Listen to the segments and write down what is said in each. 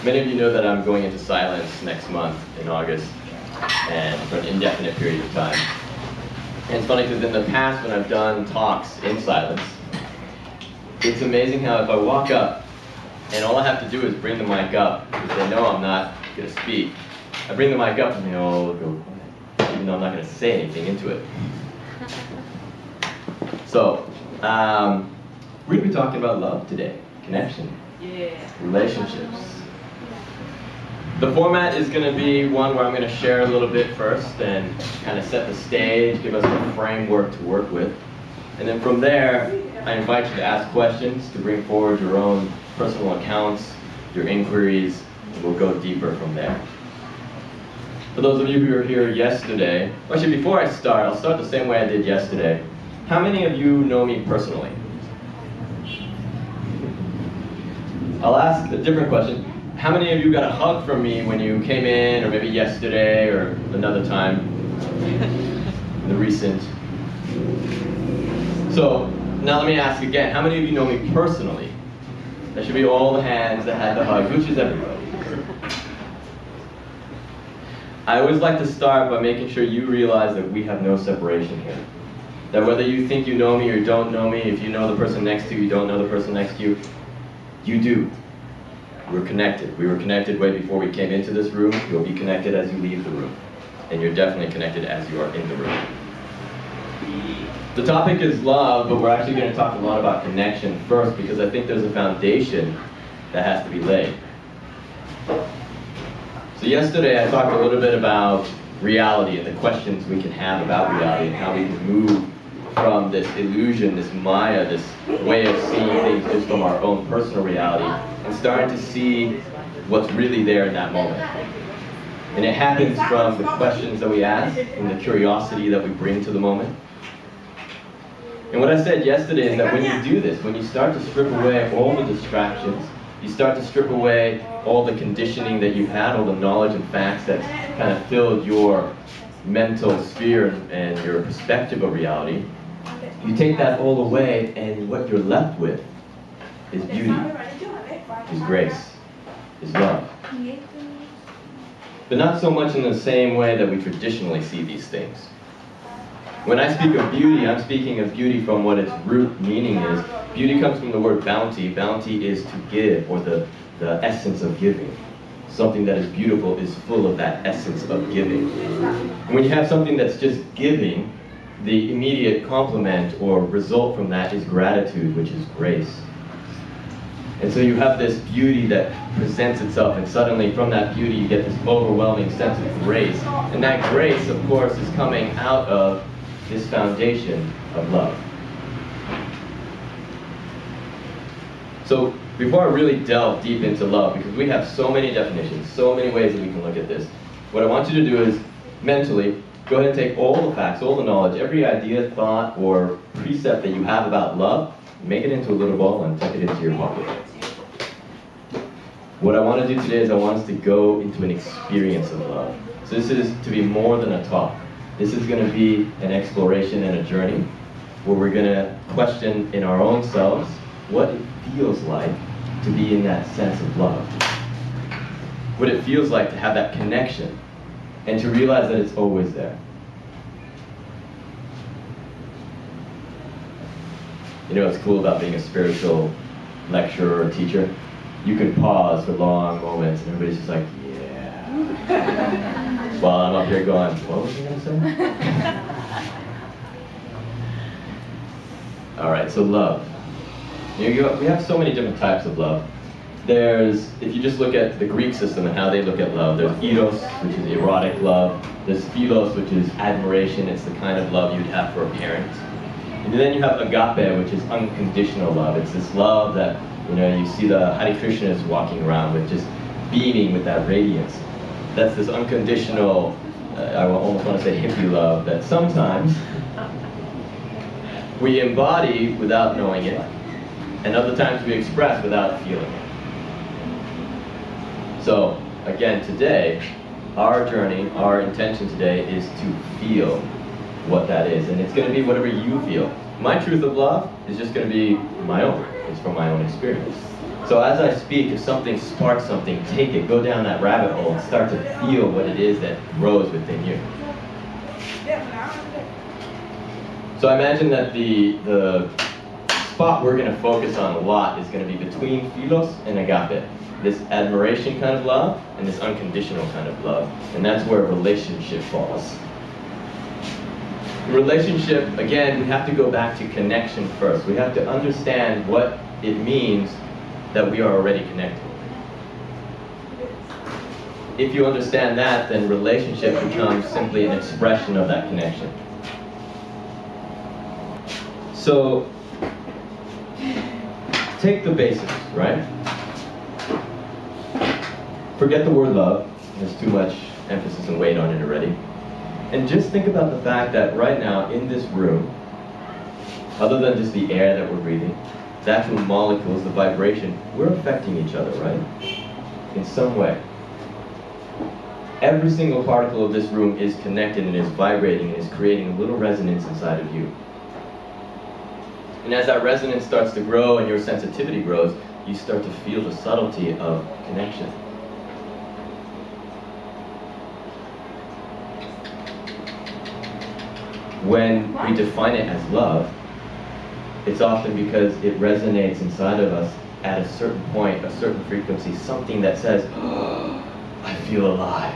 Many of you know that I'm going into silence next month in August, and for an indefinite period of time. And it's funny because in the past when I've done talks in silence, it's amazing how if I walk up and all I have to do is bring the mic up because they know I'm not going to speak, I bring the mic up and they all go quiet, even though I'm not going to say anything into it. So, we're going to be talking about love today, connection, relationships. The format is going to be one where I'm going to share a little bit first and kind of set the stage, give us a framework to work with. And then from there, I invite you to ask questions, to bring forward your own personal accounts, your inquiries, and we'll go deeper from there. For those of you who were here yesterday, actually before I start, I'll start the same way I did yesterday. How many of you know me personally? I'll ask a different question. How many of you got a hug from me when you came in, or maybe yesterday, or another time in the recent? So, now let me ask again, how many of you know me personally? That should be all the hands that had the hug, which is everybody. I always like to start by making sure you realize that we have no separation here. That whether you think you know me or don't know me, if you know the person next to you, you don't know the person next to you, you do. We're connected. We were connected way before we came into this room. You'll be connected as you leave the room. And you're definitely connected as you are in the room. The topic is love, but we're actually going to talk a lot about connection first because I think there's a foundation that has to be laid. So yesterday I talked a little bit about reality and the questions we can have about reality and how we can move from this illusion, this maya, this way of seeing things just from our own personal reality and starting to see what's really there in that moment. And it happens from the questions that we ask and the curiosity that we bring to the moment. And what I said yesterday is that when you do this, when you start to strip away all the distractions, you start to strip away all the conditioning that you've had, all the knowledge and facts that kind of filled your mental sphere and your perspective of reality, you take that all away and what you're left with is beauty, is grace, is love. But not so much in the same way that we traditionally see these things. When I speak of beauty, I'm speaking of beauty from what its root meaning is. Beauty comes from the word bounty. Bounty is to give, or the essence of giving. Something that is beautiful is full of that essence of giving. And when you have something that's just giving, the immediate complement or result from that is gratitude, which is grace. And so you have this beauty that presents itself, and suddenly from that beauty you get this overwhelming sense of grace. And that grace, of course, is coming out of this foundation of love. So before I really delve deep into love, because we have so many definitions, so many ways that we can look at this, what I want you to do is mentally go ahead and take all the facts, all the knowledge, every idea, thought, or precept that you have about love, make it into a little ball and tuck it into your pocket. What I want to do today is I want us to go into an experience of love. So this is to be more than a talk. This is going to be an exploration and a journey where we're going to question in our own selves what it feels like to be in that sense of love. What it feels like to have that connection and to realize that it's always there. You know what's cool about being a spiritual lecturer or teacher? You can pause for long moments and everybody's just like, yeah. While I'm up here going, what was you going to say? Alright, so love. We have so many different types of love. There's, if you just look at the Greek system and how they look at love, there's eros, which is erotic love. There's philos, which is admiration. It's the kind of love you'd have for a parent. And then you have agape, which is unconditional love. It's this love that, you know, you see the Hare Krishnas walking around with, just beaming with that radiance. That's this unconditional, I almost want to say hippie love, that sometimes we embody without knowing it, and other times we express without feeling it. So, again, today, our journey, our intention today is to feel what that is, and it's going to be whatever you feel. My truth of love is just going to be my own. It's from my own experience. So So as I speak, if something sparks something, take it, go down that rabbit hole and start to feel what it is that grows within you. So I imagine that the spot we're going to focus on a lot is going to be between philos and agape. This admiration kind of love and this unconditional kind of love. And that's where relationship falls. Relationship, again, we have to go back to connection first. We have to understand what it means that we are already connected. If you understand that, then relationship becomes simply an expression of that connection. So, take the basics, right? Forget the word love. There's too much emphasis and weight on it already. And just think about the fact that right now in this room, other than just the air that we're breathing, the actual molecules, the vibration, we're affecting each other, right? In some way. Every single particle of this room is connected and is vibrating and is creating a little resonance inside of you. And as that resonance starts to grow and your sensitivity grows, you start to feel the subtlety of connection. When we define it as love, it's often because it resonates inside of us at a certain point, a certain frequency, something that says, oh, I feel alive.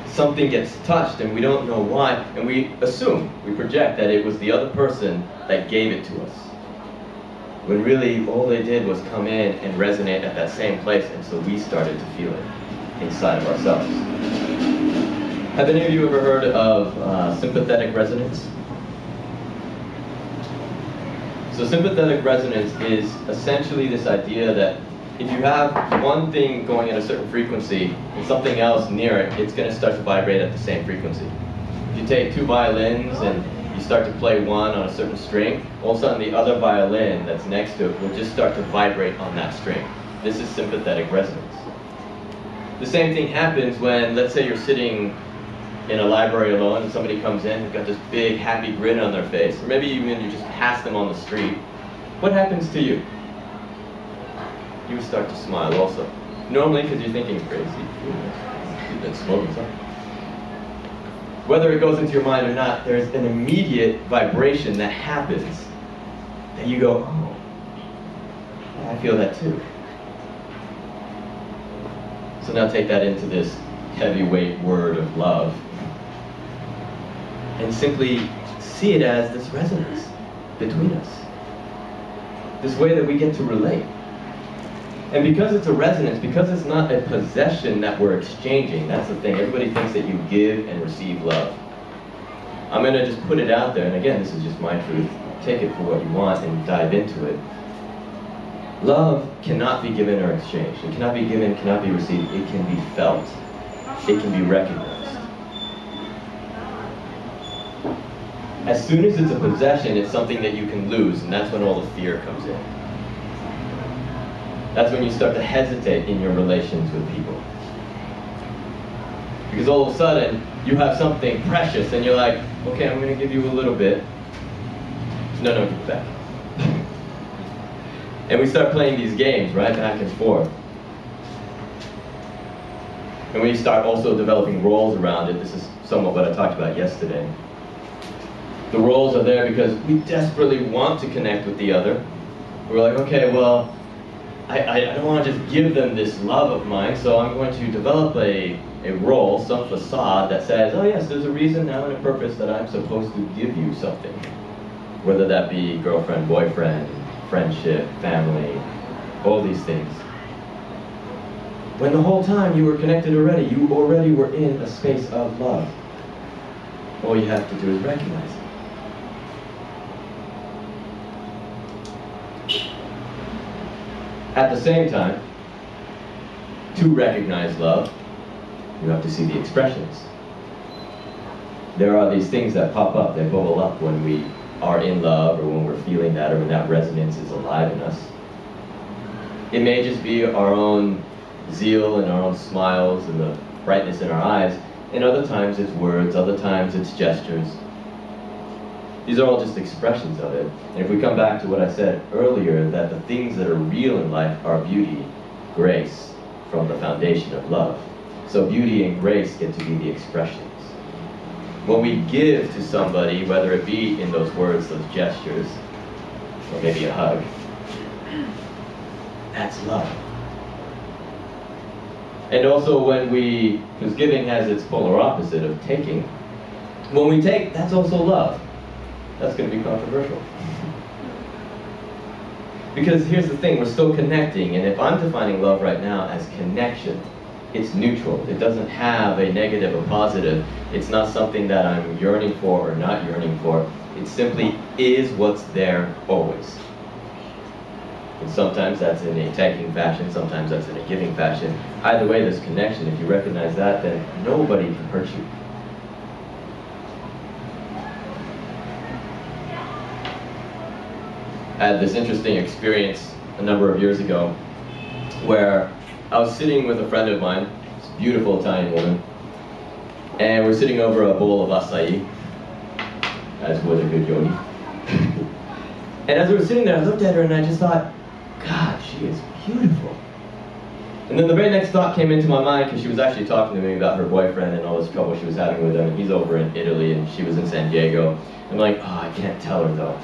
Something gets touched and we don't know why, and we assume, we project that it was the other person that gave it to us. When really all they did was come in and resonate at that same place, and so we started to feel it inside of ourselves. Have any of you ever heard of sympathetic resonance? So sympathetic resonance is essentially this idea that if you have one thing going at a certain frequency and something else near it, it's going to start to vibrate at the same frequency. If you take two violins and you start to play one on a certain string, all of a sudden the other violin that's next to it will just start to vibrate on that string. This is sympathetic resonance. The same thing happens when, let's say you're sitting in a library alone and somebody comes in, they've got this big happy grin on their face, or maybe even you just pass them on the street. What happens to you? You start to smile also. Normally because you're thinking crazy. You've been smoking something. Whether it goes into your mind or not, there's an immediate vibration that happens that you go, oh, yeah, I feel that too. So now take that into this heavyweight word of love and simply see it as this resonance between us. This way that we get to relate. And because it's a resonance, because it's not a possession that we're exchanging, that's the thing. Everybody thinks that you give and receive love. I'm going to just put it out there, and again, this is just my truth. Take it for what you want and dive into it. Love cannot be given or exchanged. It cannot be given, cannot be received. It can be felt. It can be recognized. As soon as it's a possession, it's something that you can lose, and that's when all the fear comes in. That's when you start to hesitate in your relations with people. Because all of a sudden, you have something precious, and you're like, okay, I'm going to give you a little bit. No, give it back. And we start playing these games, right, back and forth. And we start also developing roles around it. This is somewhat what I talked about yesterday. The roles are there because we desperately want to connect with the other. We're like, okay, well, I don't want to just give them this love of mine, so I'm going to develop a role, some facade that says, oh yes, there's a reason now and a purpose that I'm supposed to give you something. Whether that be girlfriend, boyfriend, friendship, family, all these things. When the whole time you were connected already, you already were in a space of love. All you have to do is recognize it. At the same time, to recognize love, you have to see the expressions. There are these things that pop up, they bubble up when we are in love, or when we're feeling that, or when that resonance is alive in us. It may just be our own zeal and our own smiles and the brightness in our eyes, and other times it's words, other times it's gestures. These are all just expressions of it. And if we come back to what I said earlier, that the things that are real in life are beauty, grace, from the foundation of love. So beauty and grace get to be the expressions. When we give to somebody, whether it be in those words, those gestures, or maybe a hug, that's love. And also when we, because giving has its polar opposite of taking, when we take, that's also love. That's going to be controversial. Because here's the thing, we're still connecting, and if I'm defining love right now as connection, it's neutral. It doesn't have a negative or positive. It's not something that I'm yearning for or not yearning for. It simply is what's there always. And sometimes that's in a taking fashion, sometimes that's in a giving fashion. Either way, there's connection. If you recognize that, then nobody can hurt you. I had this interesting experience a number of years ago where I was sitting with a friend of mine, this beautiful Italian woman, and we're sitting over a bowl of acai, as would a good yogi. And as we were sitting there, I looked at her and I just thought, God, she is beautiful. And then the very next thought came into my mind, because she was actually talking to me about her boyfriend and all this trouble she was having with him, and he's over in Italy and she was in San Diego. I'm like, oh, I can't tell her though.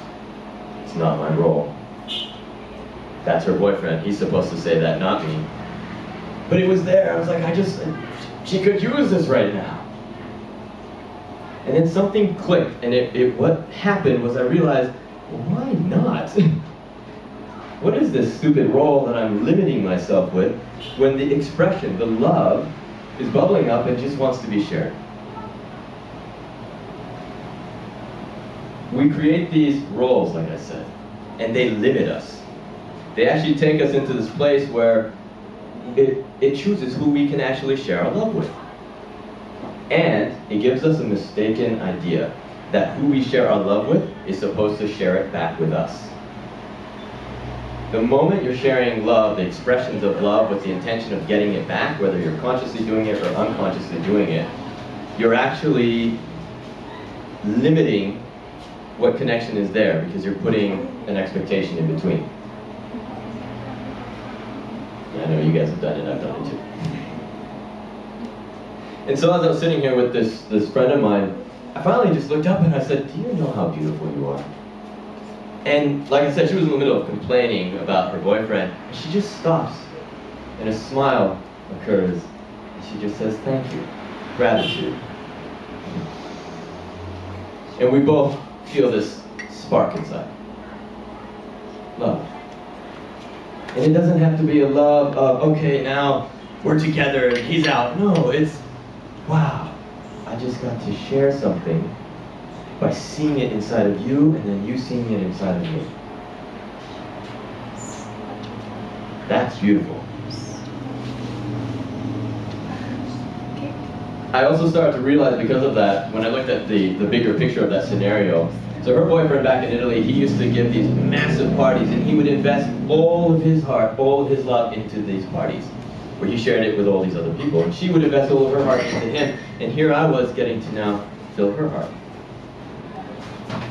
It's not my role. That's her boyfriend. He's supposed to say that, not me. But it was there. I was like, she could use this right now. And then something clicked, and what happened was I realized, well, why not? What is this stupid role that I'm limiting myself with when the expression, the love, is bubbling up and just wants to be shared? We create these roles, like I said, and they limit us. They actually take us into this place where it chooses who we can actually share our love with. And it gives us a mistaken idea that who we share our love with is supposed to share it back with us. The moment you're sharing love, the expressions of love, with the intention of getting it back, whether you're consciously doing it or unconsciously doing it, you're actually limiting what connection is there, because you're putting an expectation in between. I know you guys have done it, I've done it too. And so as I was sitting here with this friend of mine, I finally just looked up and I said, do you know how beautiful you are? And like I said, she was in the middle of complaining about her boyfriend, and she just stops, and a smile occurs, and she just says, thank you, gratitude. And we both feel this spark inside. Love. And it doesn't have to be a love of, okay, now we're together and he's out. No, it's, wow, I just got to share something by seeing it inside of you and then you seeing it inside of me. That's beautiful. I also started to realize, because of that, when I looked at the bigger picture of that scenario, so her boyfriend back in Italy, he used to give these massive parties, and he would invest all of his heart, all of his love into these parties, where he shared it with all these other people. And she would invest all of her heart into him, and here I was getting to now fill her heart.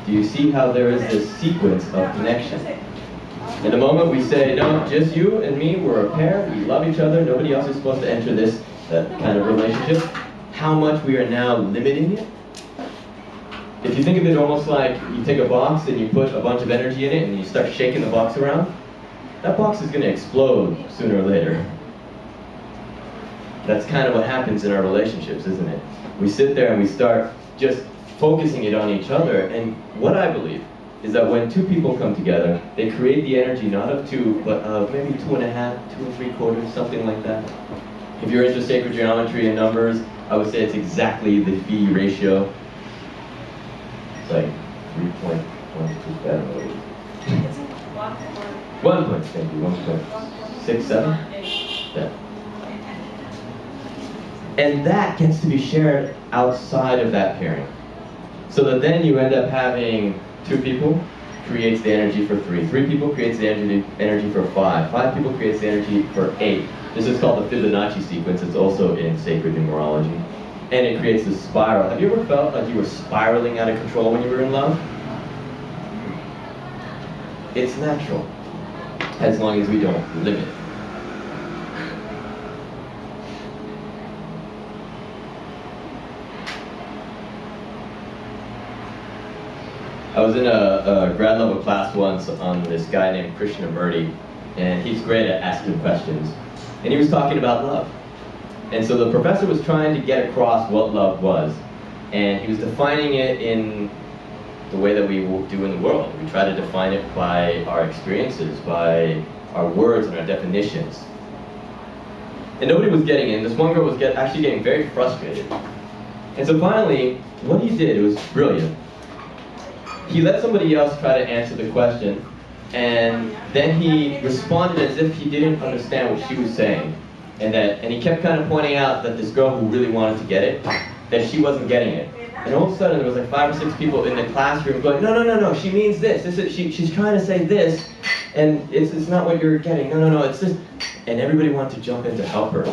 Do you see how there is this sequence of connection? In the moment we say, no, just you and me, we're a pair, we love each other, nobody else is supposed to enter this kind of relationship, how much we are now limiting it. If you think of it almost like you take a box and you put a bunch of energy in it and you start shaking the box around, that box is going to explode sooner or later. That's kind of what happens in our relationships, isn't it? We sit there and we start just focusing it on each other, and what I believe is that when two people come together, they create the energy not of two, but of maybe 2.5, 2 3/4, something like that. If you're into sacred geometry and numbers, I would say it's exactly the phi ratio. It's like 3.127. 1 point, thank you, 1.67? Yeah. And that gets to be shared outside of that pairing. So that then you end up having 2 people creates the energy for 3. 3 people creates the energy for 5. 5 people creates the energy for 8. This is called the Fibonacci sequence. It's also in sacred numerology. And it creates this spiral. Have you ever felt like you were spiraling out of control when you were in love? It's natural, as long as we don't limit it. I was in a grad level class once on this guy named Krishnamurti, and he's great at asking questions. And he was talking about love. And so the professor was trying to get across what love was. And he was defining it in the way that we do in the world. We try to define it by our experiences, by our words and our definitions. And nobody was getting it. And this one girl was actually getting very frustrated. And so finally, what he did, it was brilliant. He let somebody else try to answer the question, and then he responded as if he didn't understand what she was saying. And he kept kind of pointing out that this girl who really wanted to get it, that she wasn't getting it. And all of a sudden there was like 5 or 6 people in the classroom going, no, she means this. She's trying to say this, and it's not what you're getting. No, it's this. And everybody wanted to jump in to help her.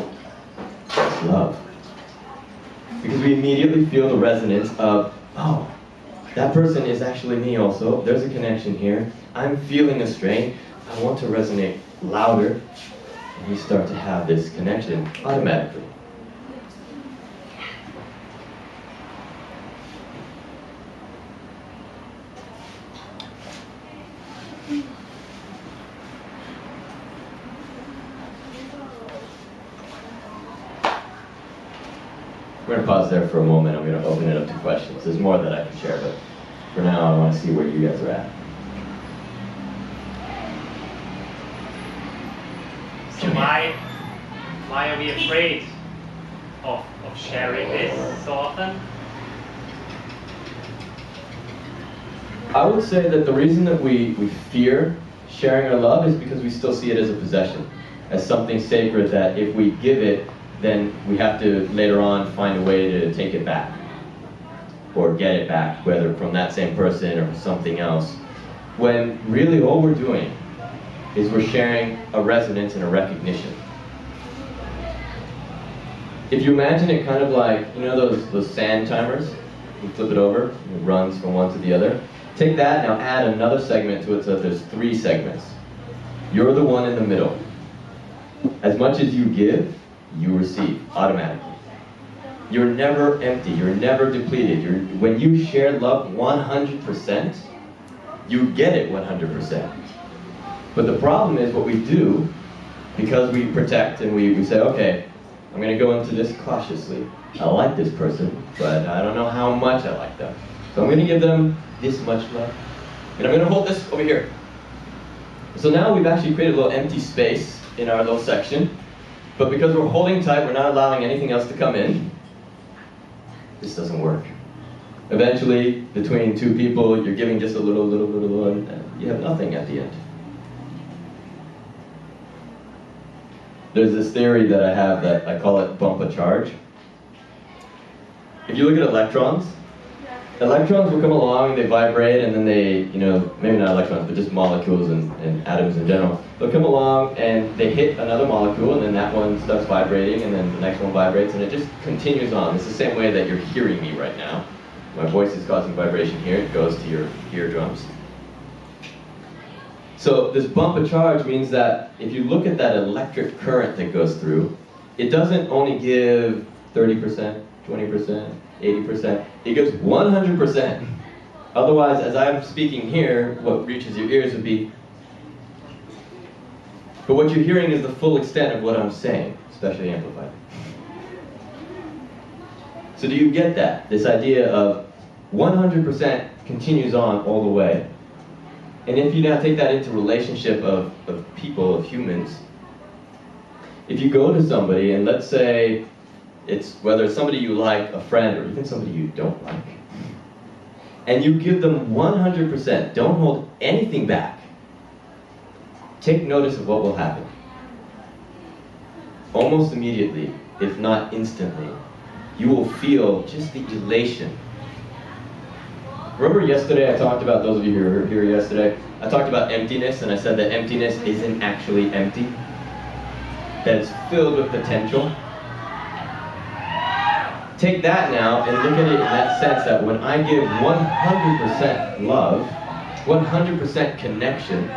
That's love. Because we immediately feel the resonance of, oh, that person is actually me also. There's a connection here. I'm feeling a strain. I want to resonate louder. And we start to have this connection automatically. We're going to pause there for a moment. I'm going to open it up to questions. There's more that I can share, but for now I want to see where you guys are at. So why are we afraid of sharing this so often? I would say that the reason that we fear sharing our love is because we still see it as a possession, as something sacred that if we give it, then we have to later on find a way to take it back or get it back, whether from that same person or from something else. When really all we're doing is we're sharing a resonance and a recognition. If you imagine it kind of like, you know those sand timers? You flip it over, and it runs from one to the other. Take that, now add another segment to it so that there's 3 segments. You're the one in the middle. As much as you give, you receive automatically. You're never empty, you're never depleted. When you share love 100%, you get it 100%. But the problem is what we do, because we protect and we say, okay, I'm going to go into this cautiously. I like this person, but I don't know how much I like them. So I'm going to give them this much love. And I'm going to hold this over here. So now we've actually created a little empty space in our little section. But because we're holding tight, we're not allowing anything else to come in. This doesn't work. Eventually, between 2 people, you're giving just a little, and you have nothing at the end. There's this theory that I have that I call it bump a charge. If you look at electrons will come along, they vibrate, and then they, maybe not electrons, but just molecules and atoms in general. They'll come along and they hit another molecule, and then that one starts vibrating, and then the next one vibrates, and it just continues on. It's the same way that you're hearing me right now. My voice is causing vibration here, it goes to your eardrums. So this bump a charge means that if you look at that electric current that goes through, it doesn't only give 30%, 20%, 80%, it gives 100%. Otherwise, as I'm speaking here, what reaches your ears would be, but what you're hearing is the full extent of what I'm saying, especially amplified. So do you get that? This idea of 100% continues on all the way. And if you now take that into relationship of people, of humans, if you go to somebody and let's say, whether it's somebody you like, a friend, or even somebody you don't like, and you give them 100%, don't hold anything back, take notice of what will happen. Almost immediately, if not instantly, you will feel just the elation. Remember yesterday I talked about, those of you who were here yesterday, I talked about emptiness, and I said that emptiness isn't actually empty, that it's filled with potential. Take that now and look at it in that sense that when I give 100% love, 100% connection,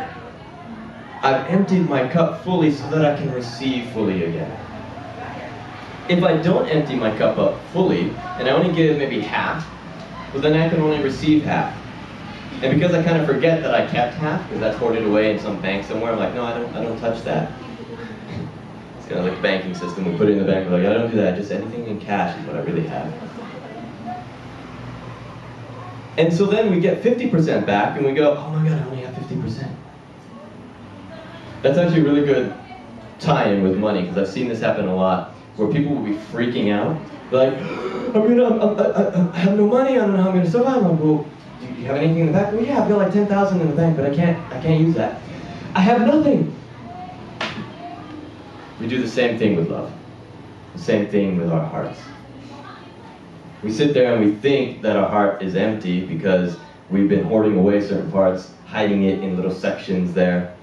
I've emptied my cup fully so that I can receive fully again. If I don't empty my cup up fully, and I only give maybe half, well then I can only receive half. And because I kind of forget that I kept half, because that's hoarded away in some bank somewhere, I'm like, no, I don't touch that. It's kind of like the banking system. We put it in the bank, we're like, I don't do that, just anything in cash is what I really have. And so then we get 50% back, and we go, oh my god, I only have 50%. That's actually a really good tie-in with money, because I've seen this happen a lot, where people will be freaking out. They're like, I have no money, I don't know how I'm going to survive. I'm like, well, do you have anything in the back? Well, yeah, I've got like 10,000 in the bank, but I can't use that. I have nothing. We do the same thing with love. The same thing with our hearts. We sit there and we think that our heart is empty because we've been hoarding away certain parts, hiding it in little sections there.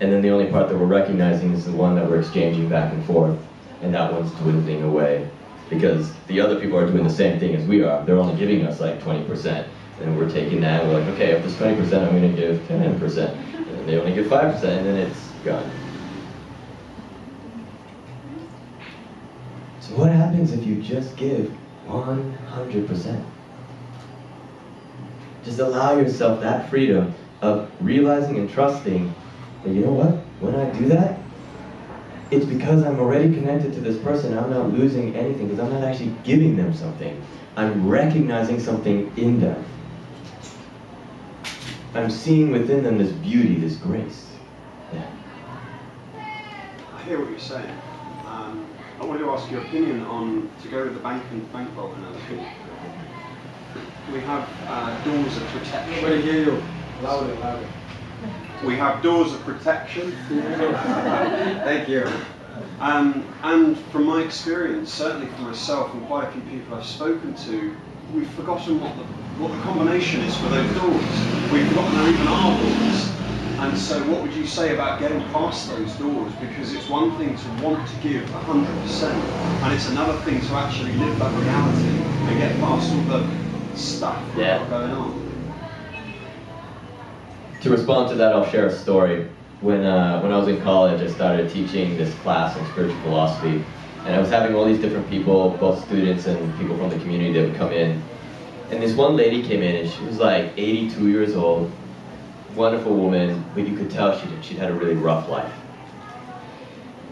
And then the only part that we're recognizing is the one that we're exchanging back and forth. And that one's dwindling away. Because the other people are doing the same thing as we are. They're only giving us like 20%. And we're taking that and we're like, okay, of this 20%, I'm going to give 10%. And then they only give 5%, and then it's gone. So what happens if you just give 100%? Just allow yourself that freedom of realizing and trusting that, you know what, when I do that, it's because I'm already connected to this person. I'm not losing anything because I'm not actually giving them something. I'm recognizing something in them. I'm seeing within them this beauty, this grace. Yeah. I hear what you're saying. I wanted to ask your opinion on, to go with the bank vault analogy. We have doors of protection. Wait, hear you. Louder, louder. We have doors of protection. Thank you. And from my experience, certainly for myself and quite a few people I've spoken to, we've forgotten what the combination is for those doors. We've forgotten there even are doors. And so what would you say about getting past those doors? Because it's one thing to want to give 100%, and it's another thing to actually live that reality and get past all the stuff that's going on. To respond to that, I'll share a story. When I was in college, I started teaching this class on spiritual philosophy, and I was having all these different people, both students and people from the community, that would come in. And this one lady came in, and she was like 82 years old, wonderful woman, but you could tell she'd had a really rough life.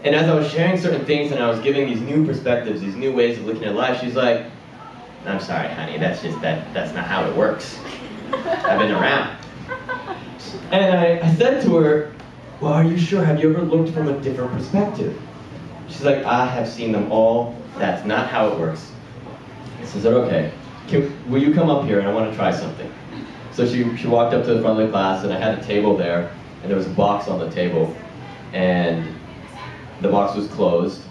And as I was sharing certain things and I was giving these new perspectives, these new ways of looking at life, she's like, I'm sorry, honey, that's not how it works. I've been around. And I said to her, well, are you sure? Have you ever looked from a different perspective? She's like, I have seen them all. That's not how it works. So I said, okay, will you come up here and I want to try something. So she walked up to the front of the class, and I had a table there, and there was a box on the table, and the box was closed.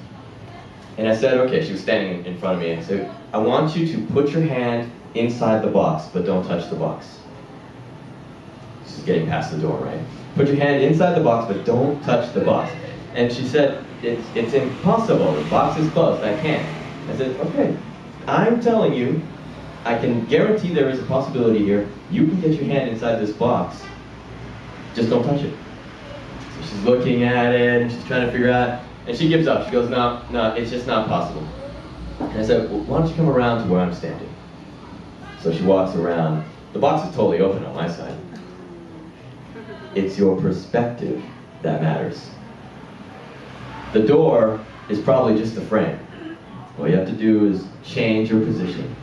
And I said, okay, she was standing in front of me, and I said, I want you to put your hand inside the box, but don't touch the box. This is getting past the door, right? Put your hand inside the box, but don't touch the box. And she said, it's impossible, the box is closed, I can't. I said, okay, I'm telling you, I can guarantee there is a possibility here. You can get your hand inside this box. Just don't touch it. So she's looking at it, and she's trying to figure out, and she gives up. She goes, no, it's just not possible. And I said, well, why don't you come around to where I'm standing? So she walks around. The box is totally open on my side. It's your perspective that matters. The door is probably just a frame. All you have to do is change your position.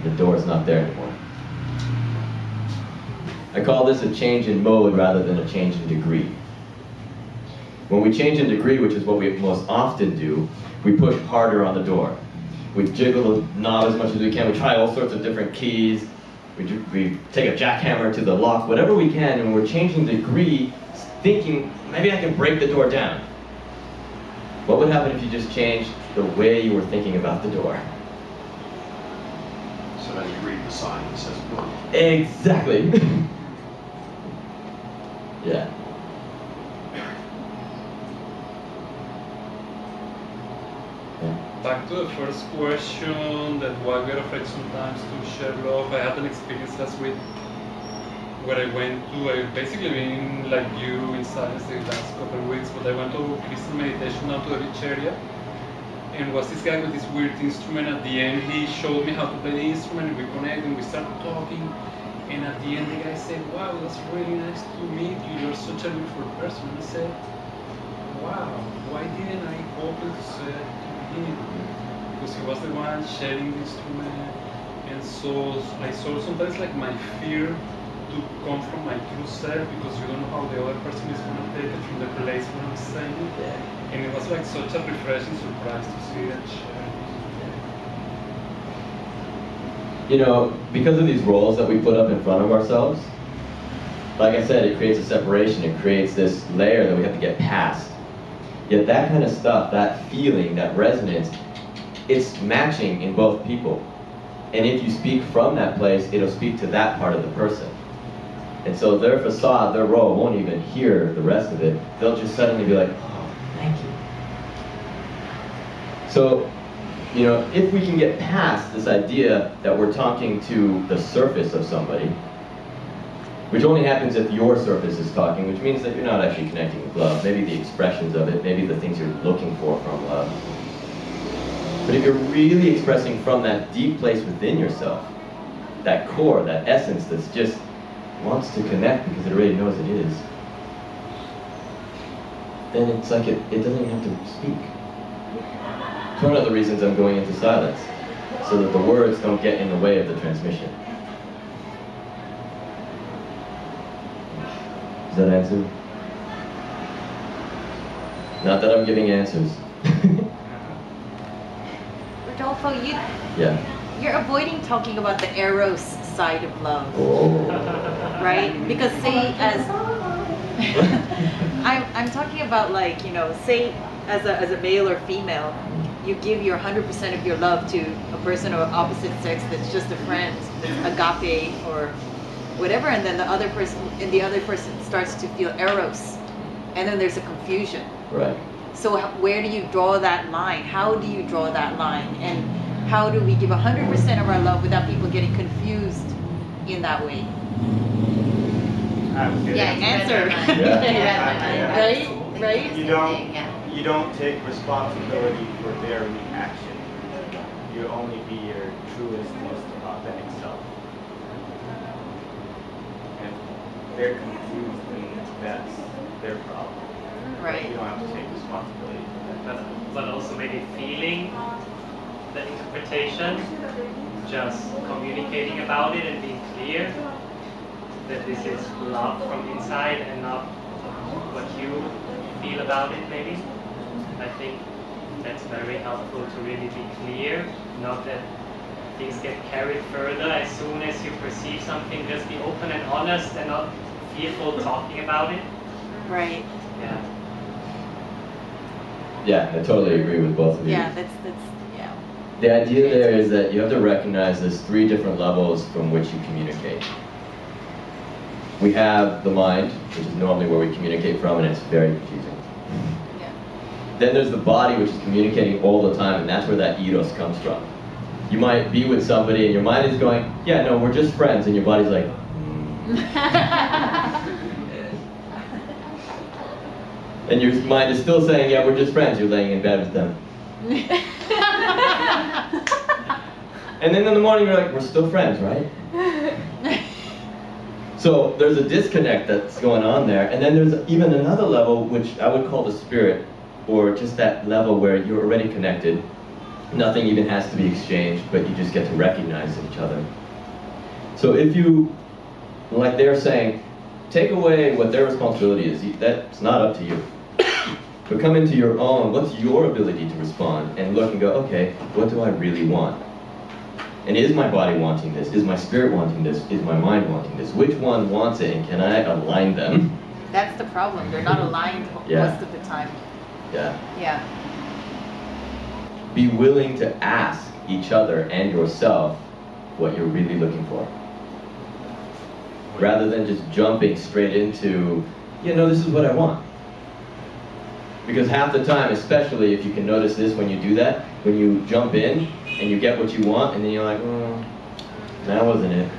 The door is not there anymore. I call this a change in mode rather than a change in degree. When we change in degree, which is what we most often do, we push harder on the door. We jiggle the knob as much as we can. We try all sorts of different keys. We take a jackhammer to the lock, whatever we can, and we're changing degree, thinking, maybe I can break the door down. What would happen if you just changed the way you were thinking about the door? So then you read the sign that says book. Exactly. Yeah. Back to the first question that why we are afraid sometimes to share love. I had an experience last week where I went to, I've basically been like you in silence the last couple of weeks, but I went to Christian meditation out to the beach area, and was this guy with this weird instrument. At the end, he showed me how to play the instrument, and we connected, and we started talking, and at the end, the guy said, wow, that's really nice to meet you, you're such a beautiful person. And I said, wow, why didn't I open to say that to him? Because he was the one sharing the instrument, and so I saw sometimes like my fear to come from my true self, because you don't know how the other person is going to take it from the place where I'm saying it. And it was like such a refreshing surprise to see that share. You know, because of these roles that we put up in front of ourselves, like I said, it creates a separation, it creates this layer that we have to get past. Yet that kind of stuff, that feeling, that resonance, it's matching in both people. And if you speak from that place, it'll speak to that part of the person. And so their facade, their role, won't even hear the rest of it. They'll just suddenly be like, oh, thank you. So, you know, if we can get past this idea that we're talking to the surface of somebody, which only happens if your surface is talking, which means that you're not actually connecting with love. Maybe the expressions of it, maybe the things you're looking for from love. But if you're really expressing from that deep place within yourself, that core, that essence that's just wants to connect because it already knows it is, then it's like it doesn't even have to speak. It's one of the reasons I'm going into silence, so that the words don't get in the way of the transmission. Does that answer? Not that I'm giving answers. Rodolfo, you're avoiding talking about the eros side of love, right? Because say as I'm talking about, like, you know, say as a male or female, you give your 100% of your love to a person of opposite sex that's just a friend, agape or whatever, and then the other person starts to feel eros, and then there's a confusion. Right. So where do you draw that line? How do you draw that line? And how do we give 100% of our love without people getting confused in that way? Answer. Right? You don't take responsibility for their reaction. You only be your truest, most authentic self. And they're confused, and that's their problem. Right. You don't have to take responsibility for that. But also maybe feeling the interpretation, just communicating about it and being clear that this is love from inside and not what you feel about it, maybe. I think that's very helpful to really be clear, not that things get carried further. As soon as you perceive something, just be open and honest and not fearful talking about it. Right. Yeah. Yeah, I totally agree with both of you. Yeah, that's yeah. The idea there is that you have to recognize there's 3 different levels from which you communicate. We have the mind, which is normally where we communicate from, and it's very confusing. Yeah. Then there's the body, which is communicating all the time, and that's where that eros comes from. You might be with somebody and your mind is going, yeah, no, we're just friends, and your body's like, and your mind is still saying, yeah, we're just friends, you're laying in bed with them. And then in the morning you're like, we're still friends, right? So there's a disconnect that's going on there, and then there's even another level, which I would call the spirit, or just that level where you're already connected. Nothing even has to be exchanged, but you just get to recognize each other. So if you, like they're saying, take away what their responsibility is, that's not up to you. But come into your own, what's your ability to respond, and look and go, okay, what do I really want? And is my body wanting this? Is my spirit wanting this? Is my mind wanting this? Which one wants it, and can I align them? That's the problem. They're not aligned most of the time. Yeah. Yeah. Be willing to ask each other and yourself what you're really looking for. Rather than just jumping straight into, yeah, no, this is what I want. Because half the time, especially if you can notice this when you do that, when you jump in and you get what you want, and then you're like, that wasn't it.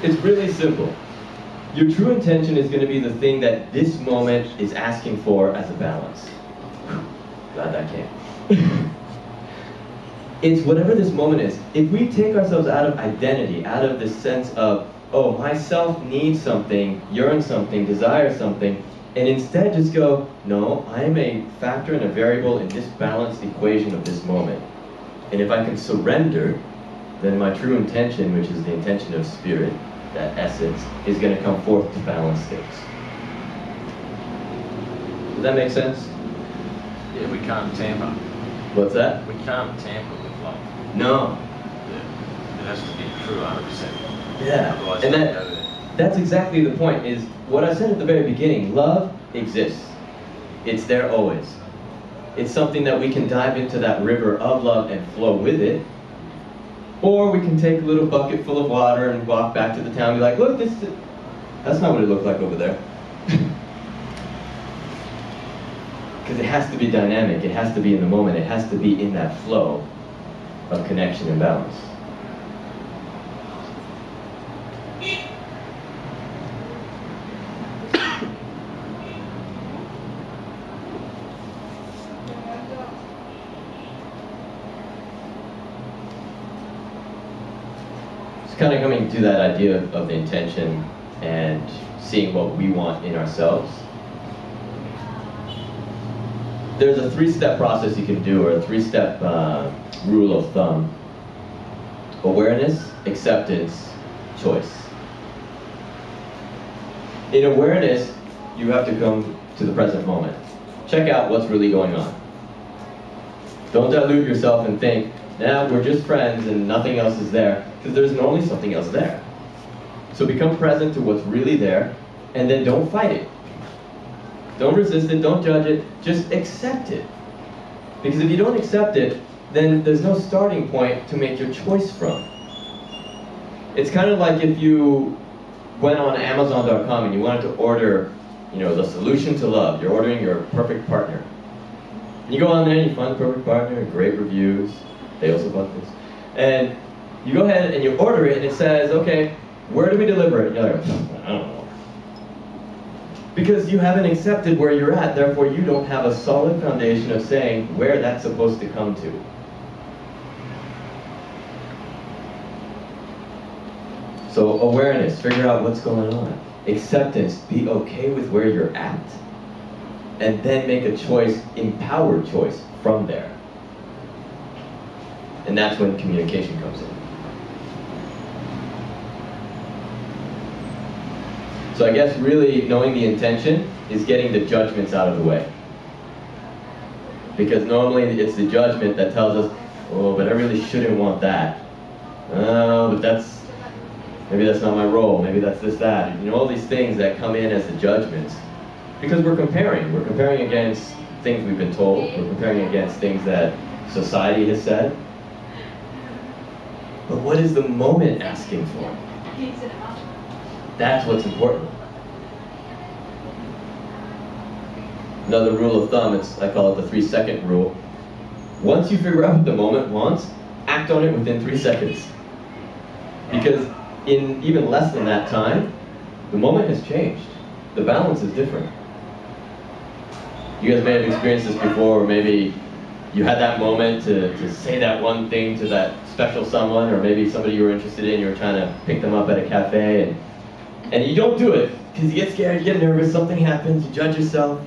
It's really simple. Your true intention is going to be the thing that this moment is asking for as a balance. Glad that came. It's whatever this moment is. If we take ourselves out of identity, out of this sense of, oh, myself needs something, yearns something, desires something, and instead just go, no, I am a factor and a variable in this balanced equation of this moment. And if I can surrender, then my true intention, which is the intention of spirit, that essence, is going to come forth to balance things. Does that make sense? Yeah, we can't tamper. What's that? We can't tamper with love. No. Yeah. It has to be true 100%. Yeah. Otherwise, And don't that, go there. that's exactly the point, is what I said at the very beginning. Love exists. It's there always. It's something that we can dive into that river of love and flow with it. Or we can take a little bucket full of water and walk back to the town and be like, look, that's not what it looked like over there. Because it has to be dynamic, it has to be in the moment, it has to be in that flow of connection and balance. Kind of coming to that idea of the intention and seeing what we want in ourselves. There's a 3-step process you can do, or a 3-step rule of thumb. Awareness, acceptance, choice. In awareness, you have to come to the present moment. Check out what's really going on. Don't dilute yourself and think, nah, we're just friends and nothing else is there, because there's normally something else there. So become present to what's really there, and then don't fight it. Don't resist it, don't judge it, just accept it. Because if you don't accept it, then there's no starting point to make your choice from. It's kind of like if you went on Amazon.com and you wanted to order, the solution to love. You're ordering your perfect partner. And you go on there and you find the perfect partner, great reviews. They also bought this. And you go ahead and you order it and it says, okay, where do we deliver it? And you're like, I don't know. Because you haven't accepted where you're at, therefore you don't have a solid foundation of saying where that's supposed to come to. So awareness, figure out what's going on. Acceptance, be okay with where you're at. And then make a choice, empowered choice from there. And that's when communication comes in. So I guess really knowing the intention is getting the judgments out of the way. Because normally it's the judgment that tells us, oh, but I really shouldn't want that. Oh, but maybe that's not my role, maybe that's this, that. All these things that come in as the judgments. Because we're comparing. We're comparing against things we've been told. We're comparing against things that society has said. But what is the moment asking for? That's what's important. Another rule of thumb, I call it the 3-second rule. Once you figure out what the moment wants, act on it within 3 seconds. Because in even less than that time, the moment has changed. The balance is different. You guys may have experienced this before, or maybe you had that moment to say that one thing to that special someone, or maybe somebody you were interested in, you were trying to pick them up at a cafe, and you don't do it, because you get scared, you get nervous, something happens, you judge yourself.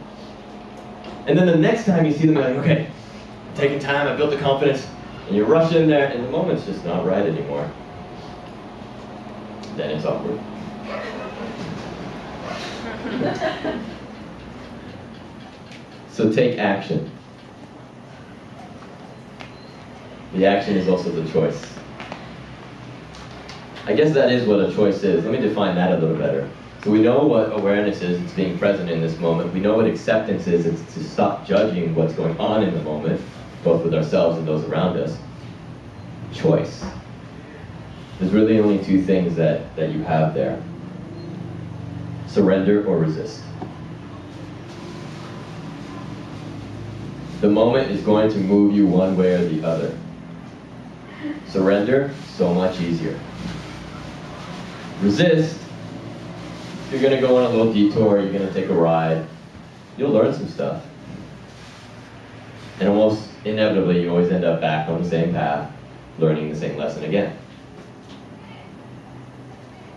And then the next time you see them, you're like, okay, I'm taking time, I built the confidence, and you rush in there, and the moment's just not right anymore. Then it's awkward. So take action. The action is also the choice. I guess that is what a choice is. Let me define that a little better. So we know what awareness is, it's being present in this moment. We know what acceptance is, it's to stop judging what's going on in the moment, both with ourselves and those around us. Choice. There's really only 2 things that you have there. Surrender or resist. The moment is going to move you one way or the other. Surrender, so much easier. Resist, you're going to go on a little detour, you're going to take a ride, you'll learn some stuff. And almost inevitably, you always end up back on the same path, learning the same lesson again.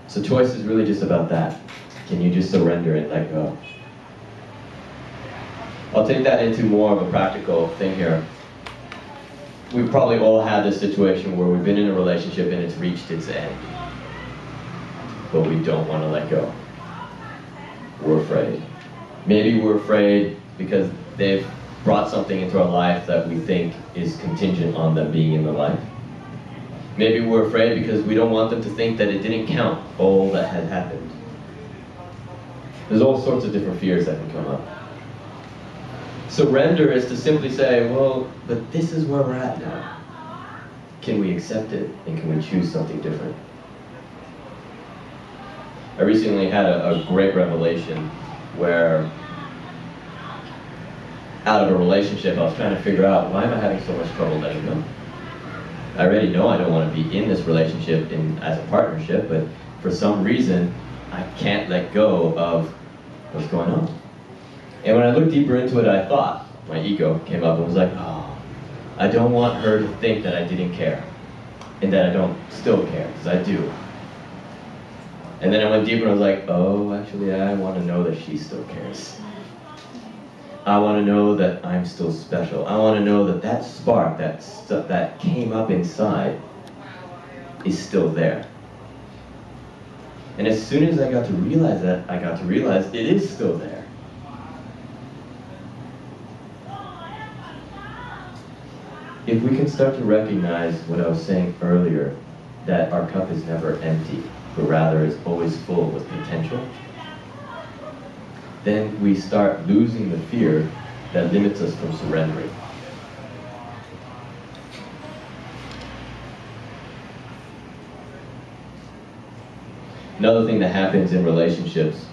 So choice is really just about that. Can you just surrender and let go? I'll take that into more of a practical thing here. We've probably all had this situation where we've been in a relationship and it's reached its end. But we don't want to let go. We're afraid. Maybe we're afraid because they've brought something into our life that we think is contingent on them being in the life. Maybe we're afraid because we don't want them to think that it didn't count, all that had happened. There's all sorts of different fears that can come up. Surrender is to simply say, well, but this is where we're at now. Can we accept it, and can we choose something different? I recently had a great revelation where out of a relationship, I was trying to figure out, why am I having so much trouble letting go? I already know I don't want to be in this relationship as a partnership, but for some reason, I can't let go of what's going on. And when I looked deeper into it, I thought, my ego came up and was like, oh, I don't want her to think that I didn't care, and that I don't still care, because I do. And then I went deeper and I was like, oh, actually, I want to know that she still cares. I want to know that I'm still special. I want to know that that spark, that stuff that came up inside is still there. And as soon as I got to realize that, I got to realize it is still there. If we can start to recognize what I was saying earlier, that our cup is never empty, but rather is always full with potential, then we start losing the fear that limits us from surrendering. Another thing that happens in relationships,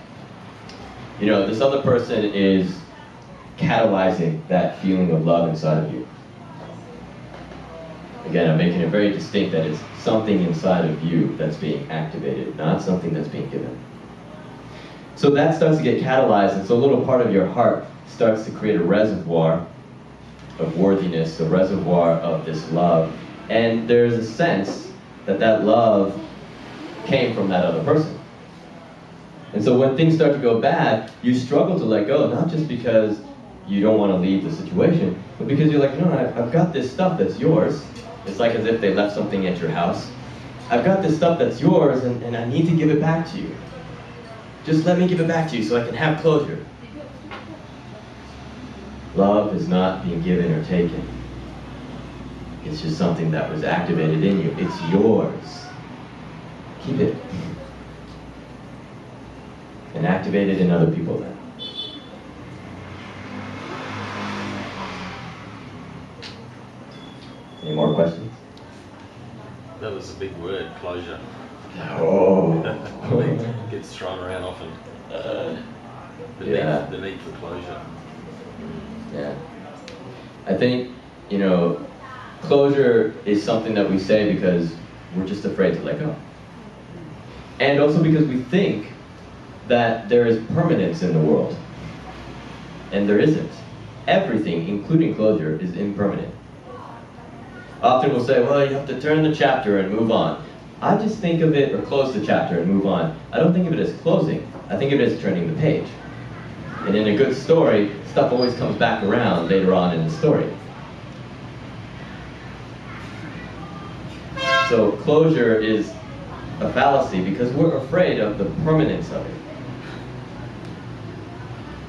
this other person is catalyzing that feeling of love inside of you. Again, I'm making it very distinct that it's something inside of you that's being activated, not something that's being given. So that starts to get catalyzed, and so a little part of your heart starts to create a reservoir of worthiness, a reservoir of this love. And there's a sense that that love came from that other person. And so when things start to go bad, you struggle to let go, not just because you don't want to leave the situation, but because you're like, no, I've got this stuff that's yours. It's like as if they left something at your house. I've got this stuff that's yours, and I need to give it back to you. Just let me give it back to you so I can have closure. Love is not being given or taken. It's just something that was activated in you. It's yours. Keep it. And activate it in other people then. Any more questions? That was a big word, closure. Oh. It gets thrown around often. The need for closure. Yeah. I think, closure is something that we say because we're just afraid to let go. And also because we think that there is permanence in the world. And there isn't. Everything, including closure, is impermanent. Often we'll say, well, you have to turn the chapter and move on. I just think of it, or close the chapter and move on. I don't think of it as closing. I think of it as turning the page. And in a good story, stuff always comes back around later on in the story. So closure is a fallacy because we're afraid of the permanence of it.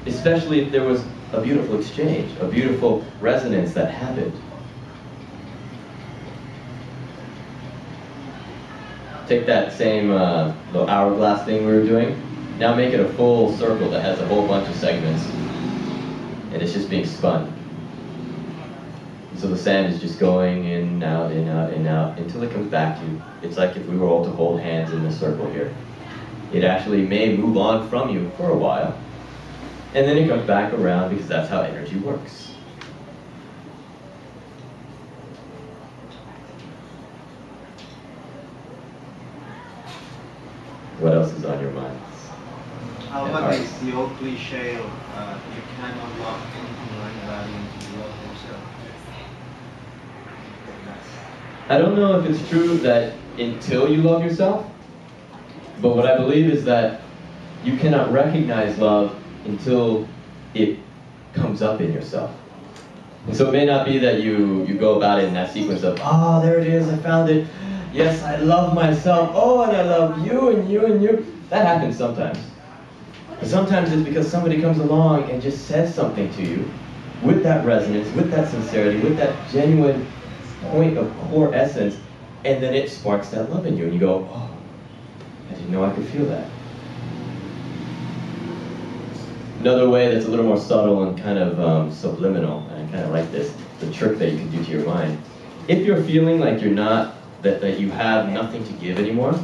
Especially if there was a beautiful exchange, a beautiful resonance that happened. Take that same little hourglass thing we were doing. Now make it a full circle that has a whole bunch of segments. And it's just being spun. And so the sand is just going in, out, in, out, in, out, until it comes back to you. It's like if we were all to hold hands in this circle here. It actually may move on from you for a while. And then it comes back around because that's how energy works. What else is on your mind? How Yeah, about art. this, the old cliche of you cannot love anything or anybody until you love yourself? I don't know if it's true that until you love yourself, but what I believe is that you cannot recognize love until it comes up in yourself. And so it may not be that you go about it in that sequence of, oh, there it is, I found it. Yes, I love myself. Oh, and I love you and you and you. That happens sometimes. But sometimes it's because somebody comes along and just says something to you with that resonance, with that sincerity, with that genuine point of core essence, and then it sparks that love in you, and you go, oh, I didn't know I could feel that. Another way that's a little more subtle and kind of subliminal, and I kind of like this, the trick that you can do to your mind. If you're feeling like you're not, that you have nothing to give anymore,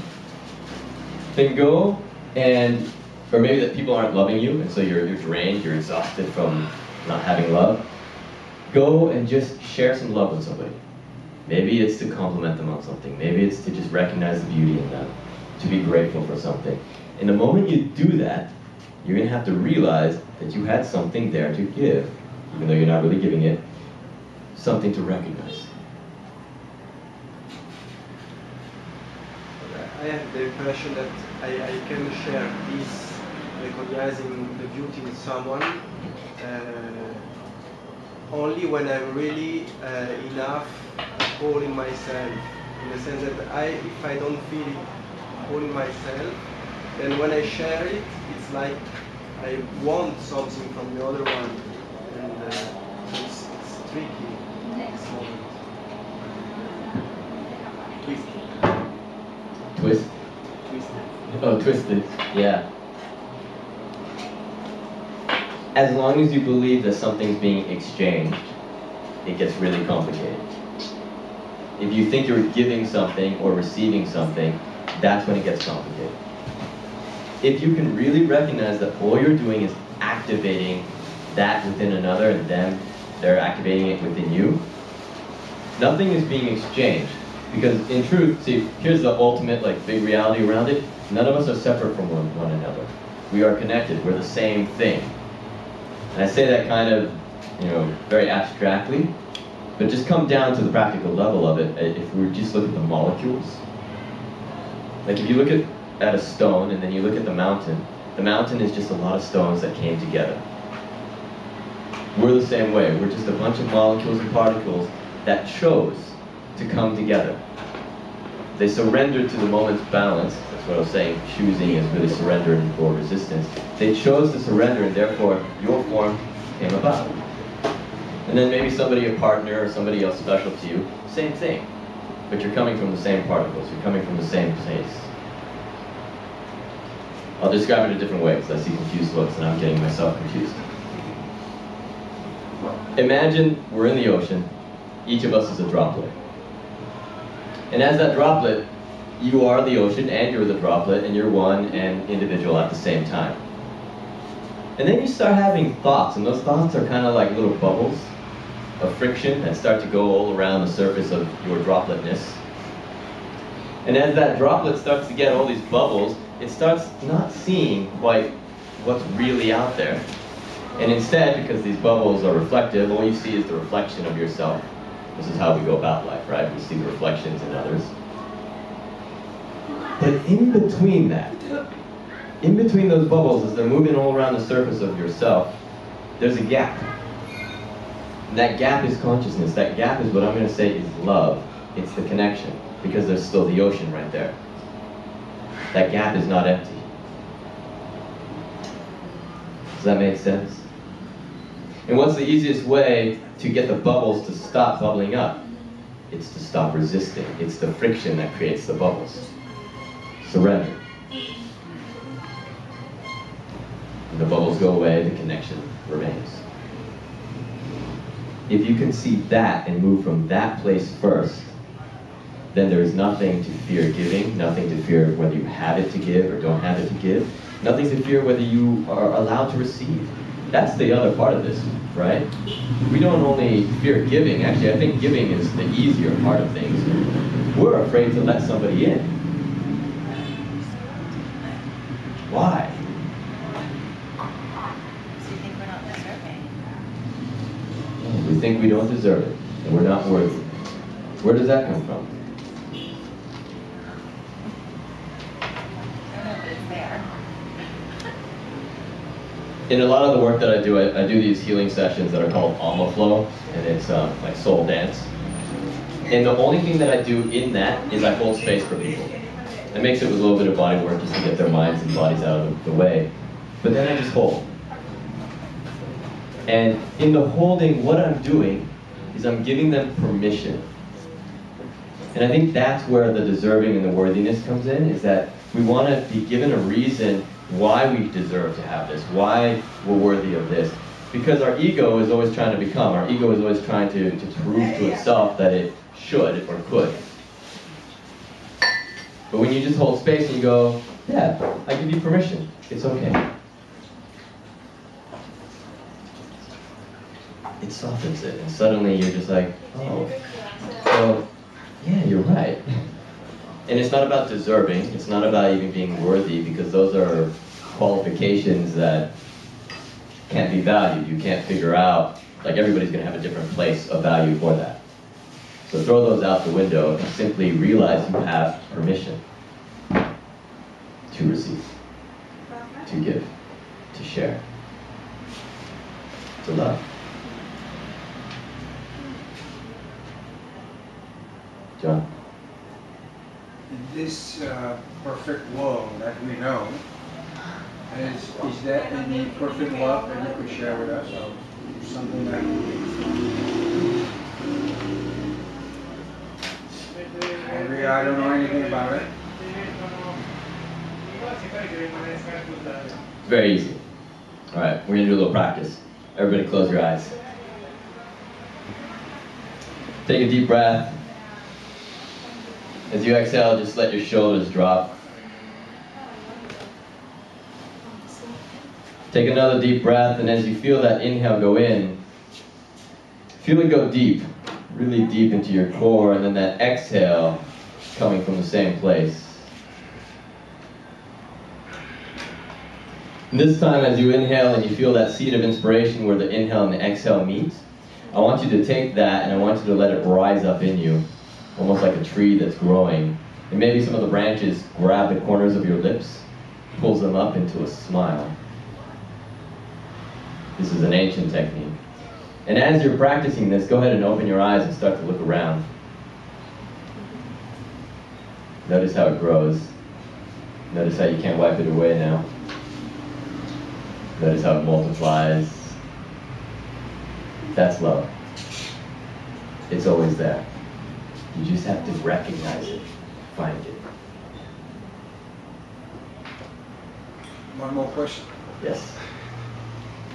then go and, or maybe that people aren't loving you, and so you're drained, you're exhausted from not having love, go and just share some love with somebody. Maybe it's to compliment them on something. Maybe it's to just recognize the beauty in them, to be grateful for something. And the moment you do that, you're going to have to realize that you had something there to give, even though you're not really giving it, something to recognize. I have the impression that I can share this, recognizing the beauty in someone, only when I'm really enough whole in myself, in the sense that if I don't feel it whole in myself, then when I share it, it's like I want something from the other one, and it's tricky. This moment. Twist? Twisted. Oh, twisted. Yeah. As long as you believe that something's being exchanged, it gets really complicated. If you think you're giving something or receiving something, that's when it gets complicated. If you can really recognize that all you're doing is activating that within another and then they're activating it within you, nothing is being exchanged. Because in truth, see, here's the ultimate big reality around it. None of us are separate from one another. We are connected. We're the same thing. And I say that kind of, very abstractly, but just come down to the practical level of it. If we just look at the molecules, like if you look at a stone and then you look at the mountain is just a lot of stones that came together. We're the same way. We're just a bunch of molecules and particles that chose to come together. They surrendered to the moment's balance. That's what I was saying. Choosing is really surrendering for resistance. They chose to surrender, and therefore your form came about. And then maybe somebody, a partner, or somebody else special to you, same thing. But you're coming from the same particles. You're coming from the same place. I'll describe it a different way because I see confused looks and I'm getting myself confused. Imagine we're in the ocean. Each of us is a droplet. And as that droplet, you are the ocean and you're the droplet and you're one and individual at the same time. And then you start having thoughts, and those thoughts are kind of like little bubbles of friction that start to go all around the surface of your dropletness. And as that droplet starts to get all these bubbles, it starts not seeing quite what's really out there. And instead, because these bubbles are reflective, all you see is the reflection of yourself. This is how we go about life, right? We see the reflections in others. But in between that, in between those bubbles, as they're moving all around the surface of yourself, there's a gap. And that gap is consciousness. That gap is what I'm going to say is love. It's the connection, because there's still the ocean right there. That gap is not empty. Does that make sense? And what's the easiest way to get the bubbles to stop bubbling up? It's to stop resisting. It's the friction that creates the bubbles. Surrender. When the bubbles go away, the connection remains. If you can see that and move from that place first, then there is nothing to fear giving, nothing to fear whether you have it to give or don't have it to give, nothing to fear whether you are allowed to receive. That's the other part of this, right? We don't only fear giving. Actually, I think giving is the easier part of things. We're afraid to let somebody in. don't deserve it, and we're not worthy. Where does that come from? In a lot of the work that I do these healing sessions that are called Alma Flow, and it's like soul dance. And the only thing that I do in that is I hold space for people. I mix it with a little bit of body work just to get their minds and bodies out of the way. But then I just hold. And in the holding, what I'm doing is I'm giving them permission. And I think that's where the deserving and the worthiness comes in, is that we want to be given a reason why we deserve to have this, why we're worthy of this. Because our ego is always trying to become, our ego is always trying to prove to itself that it should or could. But when you just hold space and you go, yeah, I give you permission, it's okay. It softens it, and suddenly you're just like, oh, well, yeah, you're right. And it's not about deserving, it's not about even being worthy, because those are qualifications that can't be valued. You can't figure out, like everybody's going to have a different place of value for that. So throw those out the window and simply realize you have permission to receive, to give, to share, to love. John? In this perfect world that we know, is there any perfect love that you could share with us, or something that I don't know anything about it? It's very easy. All right, we're gonna do a little practice. Everybody close your eyes. Take a deep breath. As you exhale, just let your shoulders drop. Take another deep breath, and as you feel that inhale go in, feel it go deep, really deep into your core, and then that exhale coming from the same place. And this time, as you inhale and you feel that seed of inspiration where the inhale and the exhale meet, I want you to take that and I want you to let it rise up in you, almost like a tree that's growing. And maybe some of the branches grab the corners of your lips, pulls them up into a smile. This is an ancient technique. And as you're practicing this, go ahead and open your eyes and start to look around. Notice how it grows. Notice how you can't wipe it away now. Notice how it multiplies. That's love. It's always there. You just have to recognize it, find it. One more question. Yes.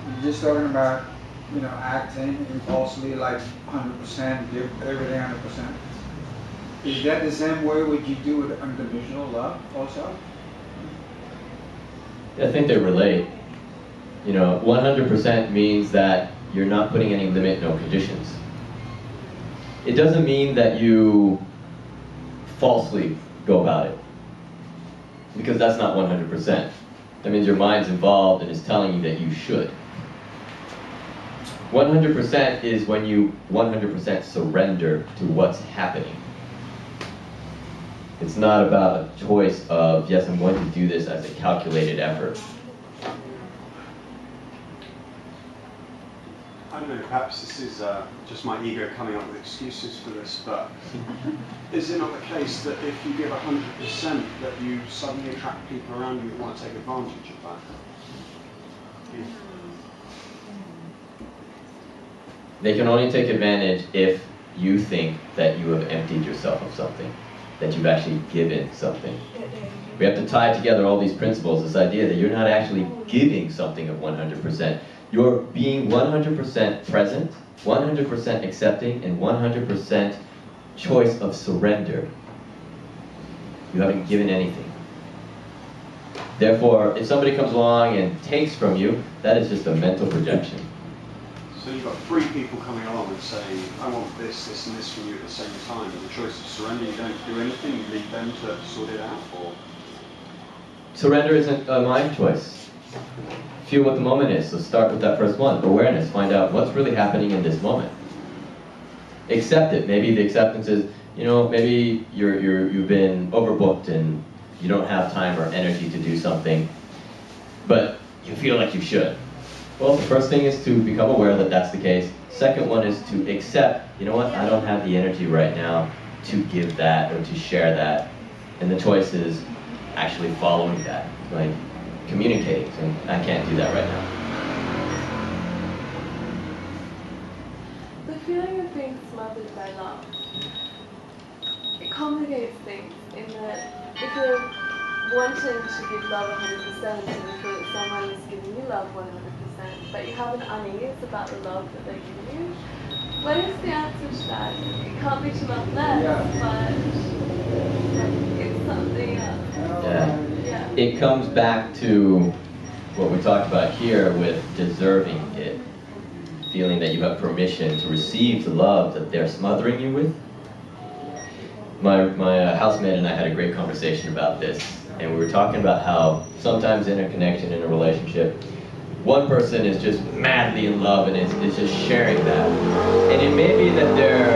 You're just talking about, acting impulsively, like 100%, give everything 100%. Is that the same way would you do with unconditional love also? I think they relate. 100% means that you're not putting any limit, no conditions. It doesn't mean that you falsely go about it, because that's not 100%. That means your mind's involved and is telling you that you should. 100% is when you 100% surrender to what's happening. It's not about a choice of, yes, I'm going to do this as a calculated effort. I don't know, perhaps this is just my ego coming up with excuses for this, but is it not the case that if you give 100%, that you suddenly attract people around you who want to take advantage of that? They can only take advantage if you think that you have emptied yourself of something, that you've actually given something. We have to tie together all these principles, this idea that you're not actually giving something of 100%. You're being 100% present, 100% accepting, and 100% choice of surrender. You haven't given anything. Therefore, if somebody comes along and takes from you, that is just a mental projection. So you've got three people coming along and saying, I want this, this, and this from you at the same time, and the choice of surrender, you don't do anything, you leave them to sort it out, or? Surrender isn't a mind choice. Feel what the moment is, so start with that first one. Awareness, find out what's really happening in this moment. accept it. Maybe the acceptance is, you know, maybe you've been overbooked and you don't have time or energy to do something, but you feel like you should. Well, the first thing is to become aware that that's the case. Second one is to accept, you know what, I don't have the energy right now to give that or to share that. And the choice is actually following that, like communicating, saying, I can't do that right now. The feeling of being smothered by love, it complicates things in that if you're wanting to give love 100% and you feel that someone is giving you love 100%, but you have an unease about the love that they're giving you, what is the answer to that? It can't be to love less, but it's something else. Yeah. It comes back to what we talked about here with deserving it. Feeling that you have permission to receive the love that they're smothering you with. My housemate and I had a great conversation about this, and we were talking about how sometimes in a connection, in a relationship, one person is just madly in love and is just sharing that. And it may be that their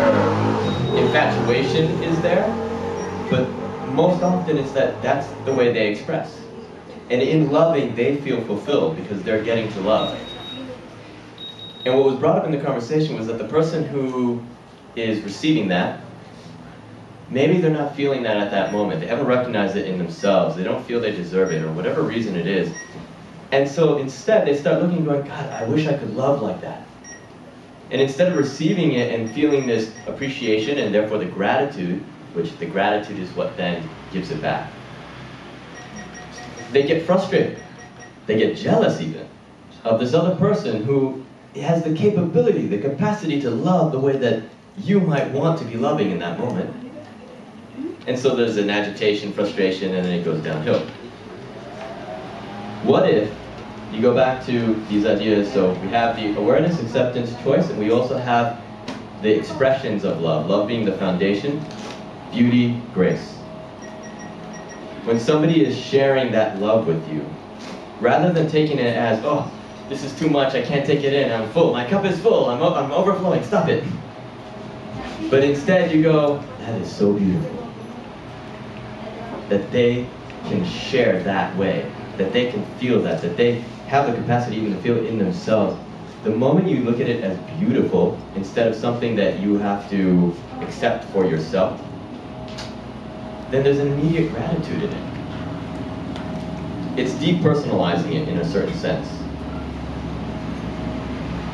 infatuation is there, but most often it's that that's the way they express. And in loving, they feel fulfilled because they're getting to love. And what was brought up in the conversation was that the person who is receiving that, maybe they're not feeling that at that moment. They haven't recognized it in themselves. They don't feel they deserve it, or whatever reason it is. And so instead, they start looking and going, God, I wish I could love like that. And instead of receiving it and feeling this appreciation and therefore the gratitude, which the gratitude is what then gives it back, they get frustrated. They get jealous even of this other person who has the capability, the capacity to love the way that you might want to be loving in that moment. And so there's an agitation, frustration, and then it goes downhill. What if you go back to these ideas? So we have the awareness, acceptance, choice, and we also have the expressions of love. Love being the foundation, beauty, grace. When somebody is sharing that love with you, rather than taking it as, oh, this is too much, I can't take it in, I'm full, my cup is full, I'm overflowing, stop it. But instead you go, that is so beautiful. That they can share that way, that they can feel that they have the capacity even to feel it in themselves. The moment you look at it as beautiful, instead of something that you have to accept for yourself, then there's an immediate gratitude in it. It's depersonalizing it in a certain sense.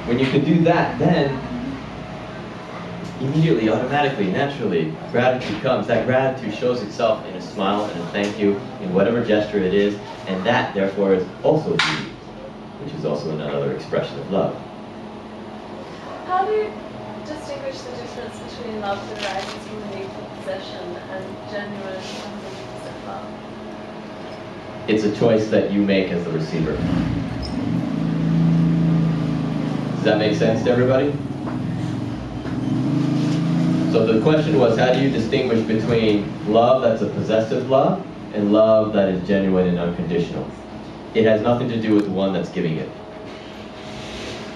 When you can do that, then immediately, automatically, naturally, gratitude comes. That gratitude shows itself in a smile and a thank you, in whatever gesture it is, and that, therefore, is also beauty, which is also another expression of love. How do you distinguish the difference between love that arises from the need for possession and genuine 100% love? It's a choice that you make as the receiver. Does that make sense to everybody? So the question was, how do you distinguish between love that's a possessive love and love that is genuine and unconditional? It has nothing to do with the one that's giving it.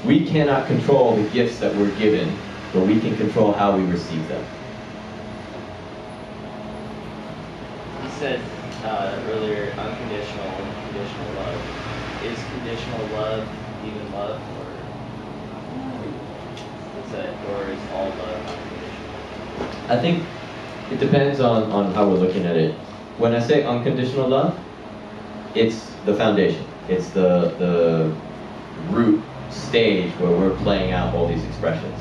We cannot control the gifts that we're given, but we can control how we receive them. You said earlier, unconditional and conditional love. Is conditional love even love, or is all love unconditional? I think it depends on how we're looking at it. When I say unconditional love, it's the foundation. It's the root stage where we're playing out all these expressions.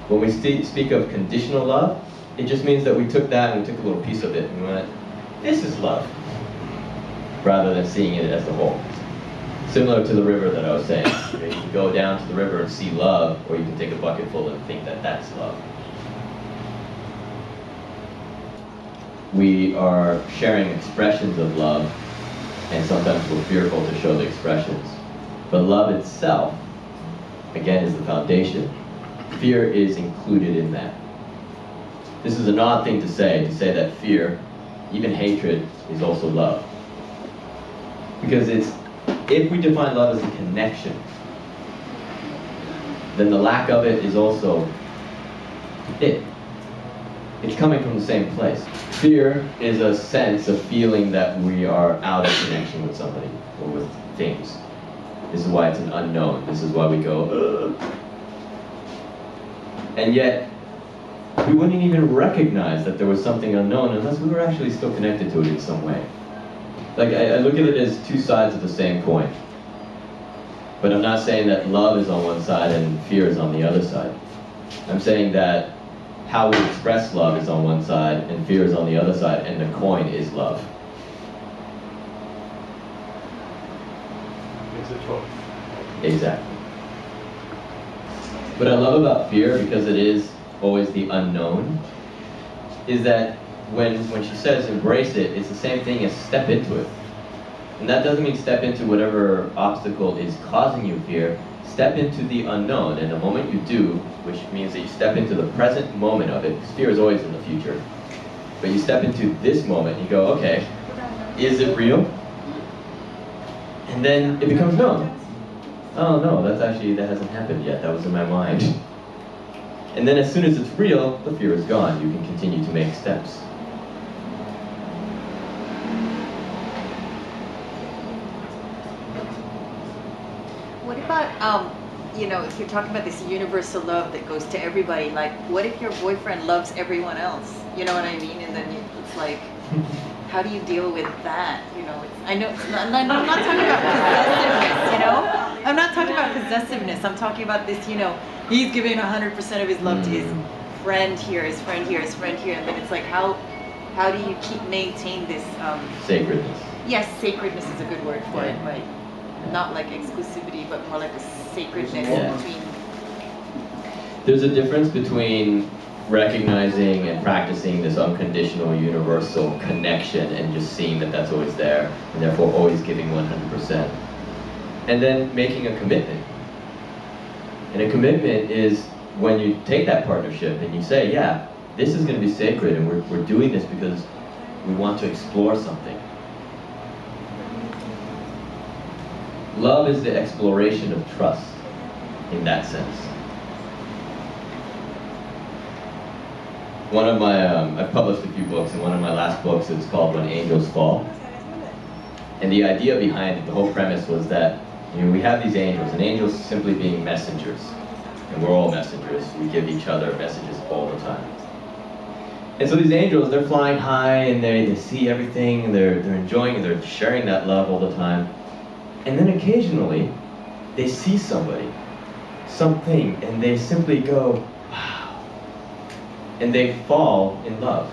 When we speak of conditional love, it just means that we took that and we took a little piece of it and we went, this is love, rather than seeing it as a whole. Similar to the river that I was saying. You can go down to the river and see love, or you can take a bucket full and think that that's love. We are sharing expressions of love, and sometimes we're fearful to show the expressions. But love itself, again, is the foundation. Fear is included in that. This is an odd thing to say that fear, even hatred, is also love. Because if we define love as a connection, then the lack of it is also It's coming from the same place. Fear is a sense of feeling that we are out of connection with somebody or with things. This is why it's an unknown. This is why we go, ugh. And yet, we wouldn't even recognize that there was something unknown unless we were actually still connected to it in some way. Like, I look at it as two sides of the same coin. But I'm not saying that love is on one side and fear is on the other side. I'm saying that how we express love is on one side and fear is on the other side, and the coin is love. It's a choice. Exactly. What I love about fear, because it is always the unknown, is that when she says embrace it, it's the same thing as step into it. And that doesn't mean step into whatever obstacle is causing you fear. Step into the unknown, and the moment you do, which means that you step into the present moment of it, because fear is always in the future, but you step into this moment, you go, okay, is it real? And then it becomes known. Oh no, that hasn't happened yet, that was in my mind. And then as soon as it's real, the fear is gone. You can continue to make steps. What about, you know, if you're talking about this universal love that goes to everybody, like, what if your boyfriend loves everyone else? You know what I mean? And then it's like, how do you deal with that? You know, I know, I'm not talking about possessiveness, you know? I'm not talking about possessiveness. I'm talking about this, you know, he's giving 100% of his love to his friend here, his friend here, his friend here, and then it's like, how do you maintain this? Sacredness. Yes, sacredness is a good word for it, right? Not like exclusivity, but more like a sacredness between. There's a difference between recognizing and practicing this unconditional, universal connection and just seeing that that's always there, and therefore always giving 100%. And then making a commitment. And a commitment is when you take that partnership and you say, yeah, this is going to be sacred, and we're doing this because we want to explore something. Love is the exploration of trust, in that sense. One of my, I've published a few books, and one of my last books is called When Angels Fall. And the idea behind it, the whole premise was that, you know, we have these angels, and angels simply being messengers. And we're all messengers. We give each other messages all the time. And so these angels, they're flying high, and they see everything, and they're enjoying, and they're sharing that love all the time. And then occasionally, they see somebody, something, and they simply go, wow. And they fall in love.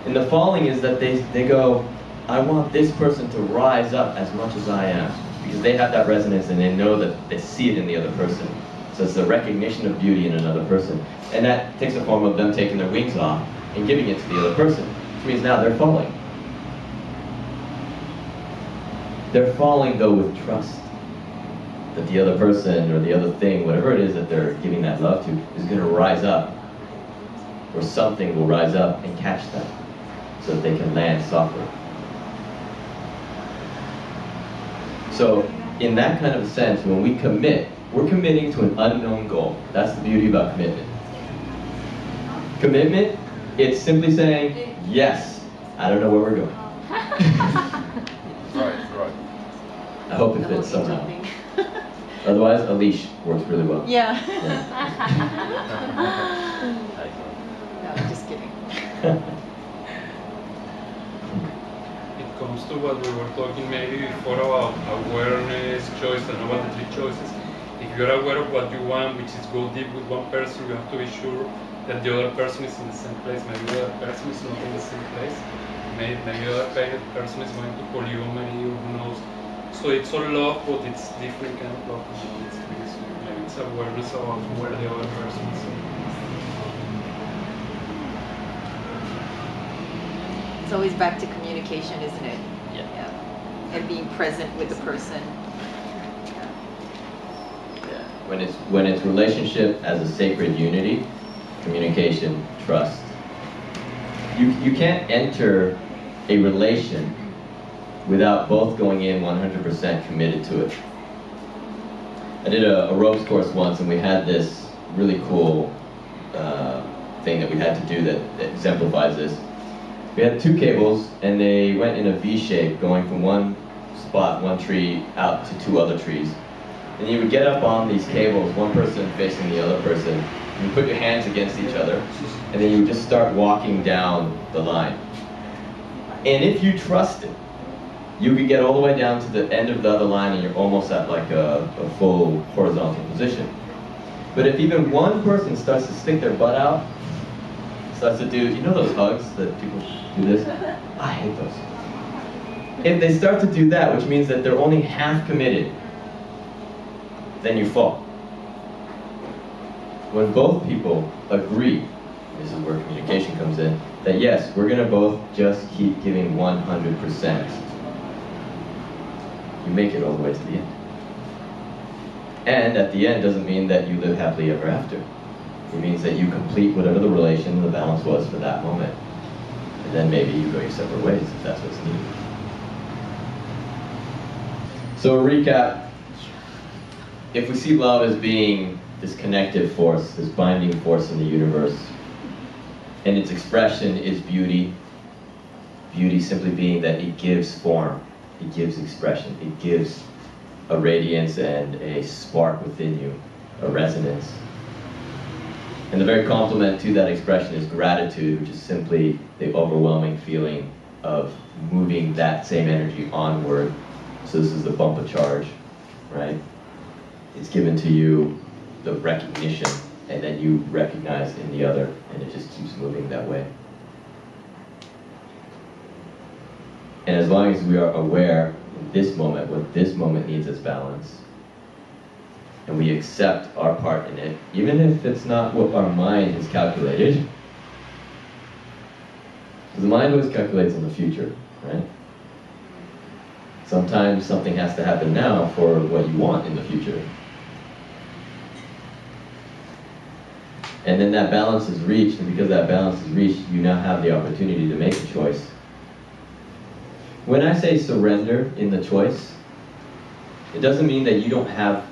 And the falling is that they go, I want this person to rise up as much as I am. Because they have that resonance, and they know that they see it in the other person. So it's the recognition of beauty in another person. And that takes the form of them taking their wings off and giving it to the other person. Which means now they're falling. They're falling, though, with trust that the other person or the other thing, whatever it is that they're giving that love to, is going to rise up, or something will rise up and catch them so that they can land softly. So, in that kind of a sense, when we commit, we're committing to an unknown goal. That's the beauty about commitment. Commitment, it's simply saying, yes, I don't know where we're going. Right. I hope it fits somehow. Otherwise, a leash works really well. Yeah. No, I'm just kidding. It comes to what we were talking maybe before about awareness, choice, and about the three choices. If you're aware of what you want, which is go deep with one person, you have to be sure that the other person is in the same place. Maybe the other person is not in the same place. Maybe the other person is going to polyamory, or who knows. So it's all love, but it's different kind of love. Maybe it's awareness about where the other person is. It's always back to communication, isn't it? Yeah. And being present with the person. Yeah. When it's relationship as a sacred unity, communication, trust. You can't enter a relation without both going in 100% committed to it. I did a ropes course once, and we had this really cool thing that we had to do that exemplifies this. We had 2 cables, and they went in a V shape, going from one spot, one tree, out to 2 other trees. And you would get up on these cables, one person facing the other person, and you put your hands against each other, and then you would just start walking down the line. And if you trusted, you could get all the way down to the end of the other line, and you're almost at like a full horizontal position. But if even one person starts to stick their butt out, starts to do, you know those hugs that people do this? I hate those. If they start to do that, which means that they're only half committed, then you fall. When both people agree, this is where communication comes in, that yes, we're going to both just keep giving 100%, you make it all the way to the end. And at the end doesn't mean that you live happily ever after. It means that you complete whatever the relation, the balance was for that moment. And then maybe you go your separate ways if that's what's needed. So a recap, if we see love as being this connective force, this binding force in the universe, and its expression is beauty, beauty simply being that it gives form, it gives expression, it gives a radiance and a spark within you, a resonance. And the very complement to that expression is gratitude, which is simply the overwhelming feeling of moving that same energy onward. So this is the bump of charge, right? It's given to you the recognition, and then you recognize in the other, and it just keeps moving that way. And as long as we are aware in this moment what this moment needs as balance, and we accept our part in it, even if it's not what our mind has calculated, because the mind always calculates in the future, right? Sometimes something has to happen now for what you want in the future. And then that balance is reached, and because that balance is reached, you now have the opportunity to make a choice. When I say surrender in the choice, it doesn't mean that you don't have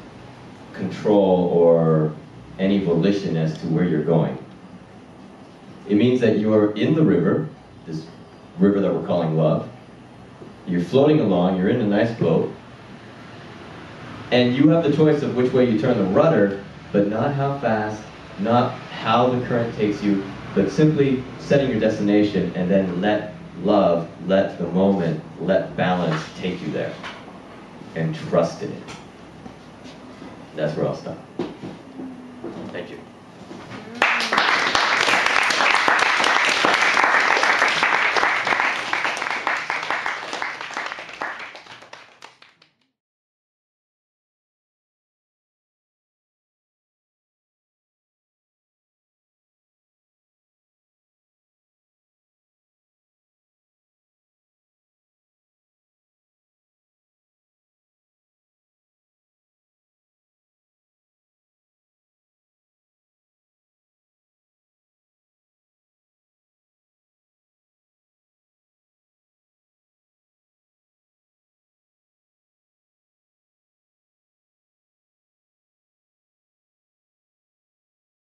control or any volition as to where you're going. It means that you're in the river, this river that we're calling love. You're floating along, you're in a nice boat, and you have the choice of which way you turn the rudder, but not how fast, not how the current takes you, but simply setting your destination, and then let love, let the moment, let balance take you there, and trust in it. That's where I'll stop. Thank you.